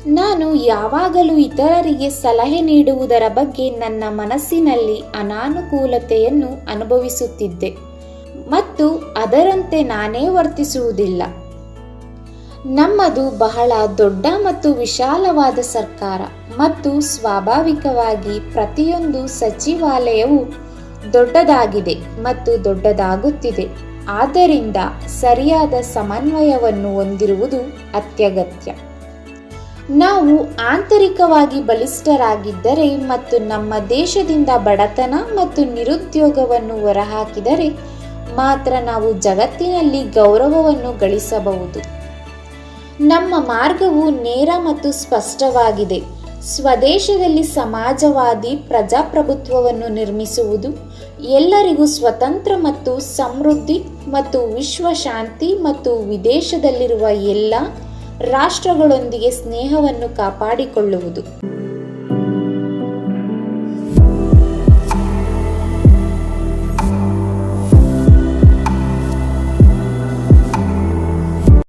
ನಾನು ಯಾವಾಗಲೂ ಇತರರಿಗೆ ಸಲಹೆ ನೀಡುವುದರ ಬಗ್ಗೆ ನನ್ನ ಮನಸ್ಸಿನಲ್ಲಿ ಅನಾನುಕೂಲತೆಯನ್ನು ಅನುಭವಿಸುತ್ತಿದ್ದೆ ಮತ್ತು ಅದರಂತೆ ನಾನೇ ವರ್ತಿಸುವುದಿಲ್ಲ. ನಮ್ಮದು ಬಹಳ ದೊಡ್ಡ ಮತ್ತು ವಿಶಾಲವಾದ ಸರ್ಕಾರ ಮತ್ತು ಸ್ವಾಭಾವಿಕವಾಗಿ ಪ್ರತಿಯೊಂದು ಸಚಿವಾಲಯವು ದೊಡ್ಡದಾಗಿದೆ ಮತ್ತು ದೊಡ್ಡದಾಗುತ್ತಿದೆ. ಆದ್ದರಿಂದ ಸರಿಯಾದ ಸಮನ್ವಯವನ್ನು ಹೊಂದಿರುವುದು ಅತ್ಯಗತ್ಯ. ನಾವು ಆಂತರಿಕವಾಗಿ ಬಲಿಷ್ಠರಾಗಿದ್ದರೆ ಮತ್ತು ನಮ್ಮ ದೇಶದಿಂದ ಬಡತನ ಮತ್ತು ನಿರುದ್ಯೋಗವನ್ನು ಹೊರಹಾಕಿದರೆ ಮಾತ್ರ ನಾವು ಜಗತ್ತಿನಲ್ಲಿ ಗೌರವವನ್ನು ಗಳಿಸಬಹುದು. ನಮ್ಮ ಮಾರ್ಗವು ನೇರ ಮತ್ತು ಸ್ಪಷ್ಟವಾಗಿದೆ. ಸ್ವದೇಶದಲ್ಲಿ ಸಮಾಜವಾದಿ ಪ್ರಜಾಪ್ರಭುತ್ವವನ್ನು ನಿರ್ಮಿಸುವುದು, ಎಲ್ಲರಿಗೂ ಸ್ವತಂತ್ರ ಮತ್ತು ಸಮೃದ್ಧಿ ಮತ್ತು ವಿಶ್ವ ಶಾಂತಿ ಮತ್ತು ವಿದೇಶದಲ್ಲಿರುವ ಎಲ್ಲ ರಾಷ್ಟ್ರಗಳೊಂದಿಗೆ ಸ್ನೇಹವನ್ನು ಕಾಪಾಡಿಕೊಳ್ಳುವುದು.